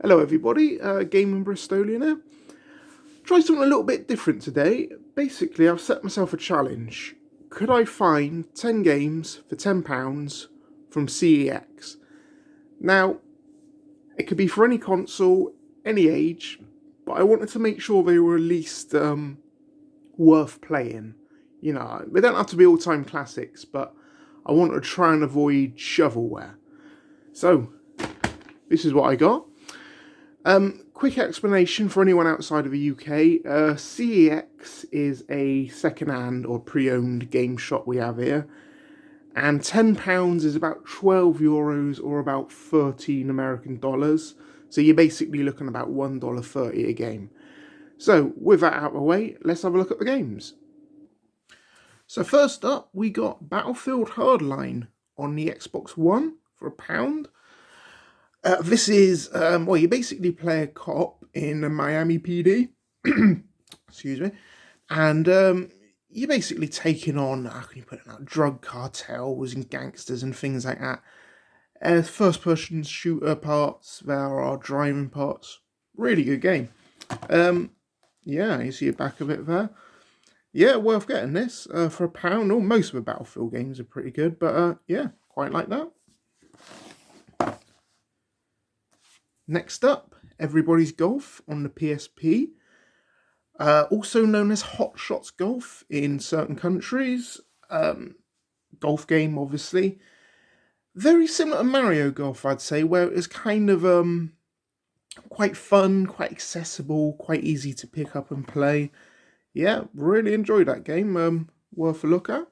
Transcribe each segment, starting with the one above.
Hello everybody, Gaming Bristolian here. Try something a little bit different today. Basically, I've set myself a challenge. Could I find 10 games for £10 from CEX? Now, it could be for any console, any age, but I wanted to make sure they were at least worth playing. You know, they don't have to be all-time classics, but I wanted to try and avoid shovelware. So, this is what I got. Quick explanation for anyone outside of the UK. CEX is a second-hand or pre-owned game shop we have here. And £10 is about €12 or about 13 American dollars. So you're basically looking about $1.30 a game. So with that out of the way, let's have a look at the games. So first up, we got Battlefield Hardline on the Xbox One for £1. This is, well, you basically play a cop in a Miami PD, excuse me, and you're basically taking on, how can you put it now, drug cartels and gangsters and things like that. First-person shooter parts, there are driving parts, really good game. Yeah, you see the back of it there. Yeah, worth getting this for £1. Or most of the Battlefield games are pretty good, but yeah, quite like that. Next up, Everybody's Golf on the PSP, also known as Hot Shots Golf in certain countries. Golf game, obviously. Very similar to Mario Golf, I'd say, where it is kind of quite fun, quite accessible, quite easy to pick up and play. Yeah, really enjoyed that game. Worth a look at.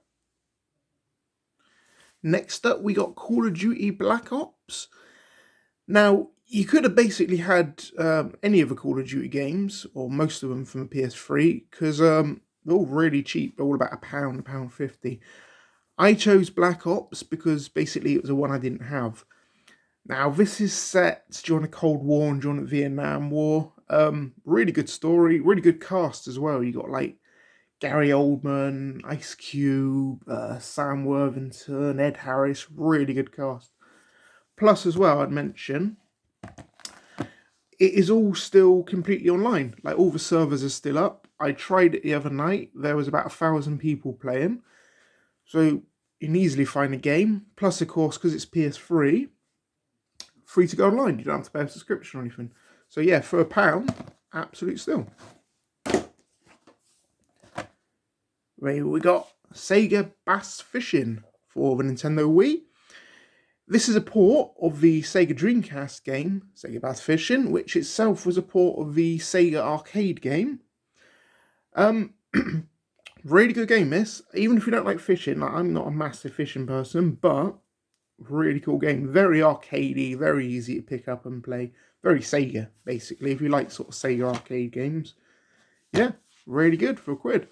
Next up, we got Call of Duty Black Ops. Now, you could have basically had any of the Call of Duty games, or most of them from the PS3, because they're all really cheap. They're all about £1, £1.50. I chose Black Ops because basically it was the one I didn't have. Now, this is set during the Cold War and during the Vietnam War. Really good story, really good cast as well. You got like Gary Oldman, Ice Cube, Sam Worthington, Ed Harris, really good cast. Plus, as well, I'd mention, it is all still completely online. Like, all the servers are still up. I tried it the other night. There was about 1,000 people playing. So, you can easily find a game. Plus, of course, because it's PS3, free to go online. You don't have to pay a subscription or anything. So, yeah, for £1, absolute still. We got Sega Bass Fishing for the Nintendo Wii. This is a port of the Sega Dreamcast game, Sega Bass Fishing, which itself was a port of the Sega arcade game. Really good game, this. Even if you don't like fishing, like, I'm not a massive fishing person, but really cool game. Very arcadey, very easy to pick up and play. Very Sega, basically, if you like sort of Sega arcade games. Yeah, really good for £1.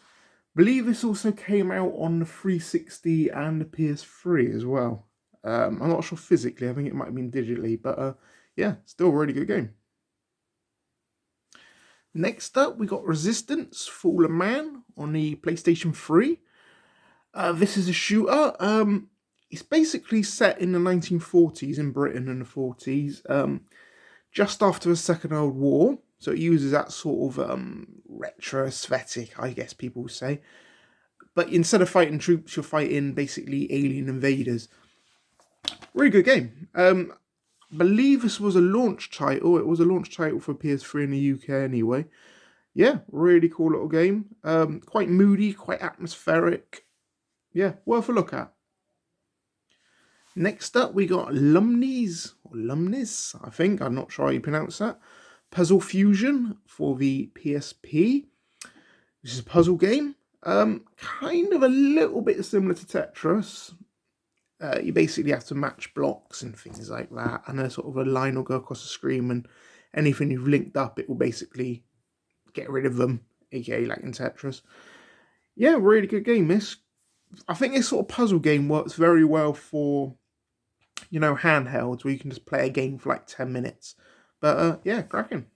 Believe this also came out on the 360 and the PS3 as well. I'm not sure physically, I think it might have been digitally, but yeah, still a really good game. Next up, we got Resistance Fallen Man on the PlayStation 3. This is a shooter. It's basically set in the 1940s in Britain and the 40s, just after the Second World War. So it uses that sort of retro aesthetic, I guess people say. But instead of fighting troops, you're fighting basically alien invaders. Really good game. I believe this was a launch title. It was a launch title for PS3 in the UK anyway. Yeah, really cool little game. Quite moody, quite atmospheric. Yeah, worth a look at. Next up, we got Lumes, or Lumnis, I think. I'm not sure how you pronounce that. Puzzle Fusion for the PSP. This is a puzzle game. Kind of a little bit similar to Tetris. You basically have to match blocks and things like that, and a sort of a line will go across the screen, and anything you've linked up, it will basically get rid of them, aka like in Tetris. Yeah, really good game, this. I think this sort of puzzle game works very well for, you know, handhelds, where you can just play a game for like 10 minutes. But yeah, cracking.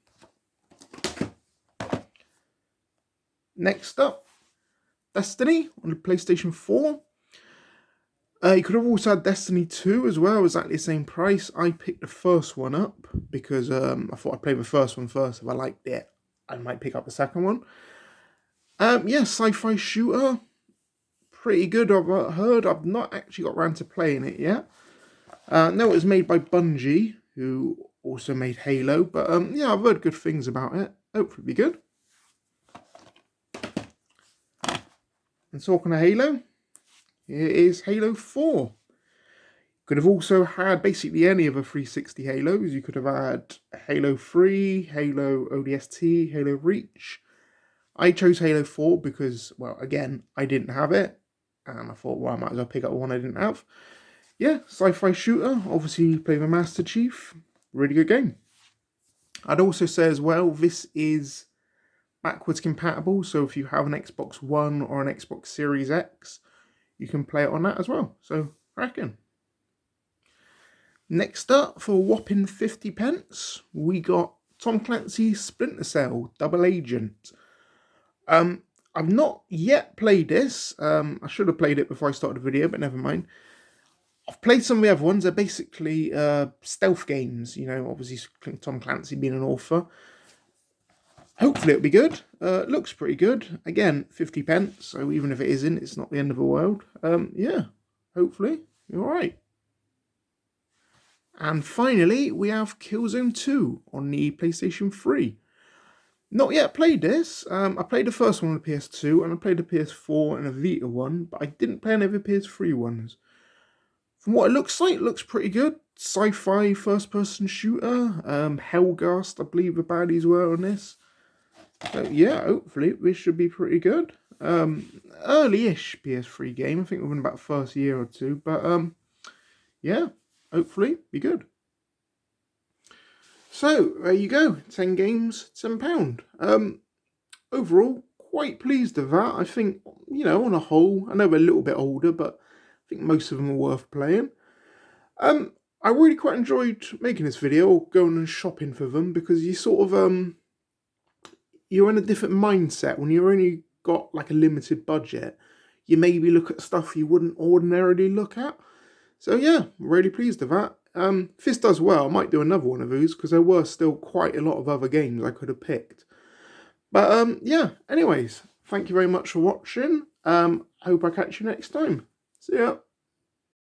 Next up, Destiny on the PlayStation 4. You could have also had Destiny 2 as well, exactly the same price. I picked the first one up because I thought I'd play the first one first. If I liked it, I might pick up the second one. Yeah, sci-fi shooter, pretty good. I've heard. I've not actually got around to playing it yet. No, it was made by Bungie, who also made Halo. But yeah, I've heard good things about it. Hopefully, it'll be good. And talking of Halo, here is Halo 4. Could have also had basically any of the 360 Halos. You could have had Halo 3, Halo ODST, Halo Reach. I chose Halo 4 because, well, again, I didn't have it. And I thought, well, I might as well pick up one I didn't have. Yeah, sci-fi shooter. Obviously, play the Master Chief. Really good game. I'd also say as well, this is backwards compatible. So if you have an Xbox One or an Xbox Series X, you can play it on that as well. So, cracking. Next up, for a whopping 50 pence, we got Tom Clancy's Splinter Cell Double Agent. I've not yet played this. I should have played it before I started the video, but never mind. I've played some of the other ones. They're basically stealth games, you know, obviously Tom Clancy being an author. Hopefully it'll be good. Looks pretty good. Again, 50 pence, so even if it isn't, it's not the end of the world. Yeah, hopefully, you're alright. And finally, we have Killzone 2 on the PlayStation 3. Not yet played this. I played the first one on the PS2, and I played the PS4 and a Vita one, but I didn't play any of the PS3 ones. From what it looks like, it looks pretty good. Sci-fi first-person shooter. Hellgast, I believe the baddies were on this. So yeah, hopefully this should be pretty good. Early-ish PS3 game. I think within about the first year or two. But yeah, hopefully be good. So there you go. 10 games, £10. Overall, quite pleased with that. I think, you know, on a whole, I know they're a little bit older, but I think most of them are worth playing. I really quite enjoyed making this video, or going and shopping for them, because you sort of you're in a different mindset when you've only got like a limited budget. You maybe look at stuff you wouldn't ordinarily look at. So yeah, really pleased with that. If this does well, I might do another one of these, because there were still quite a lot of other games I could have picked. But yeah, anyways, thank you very much for watching. Hope I catch you next time. See ya.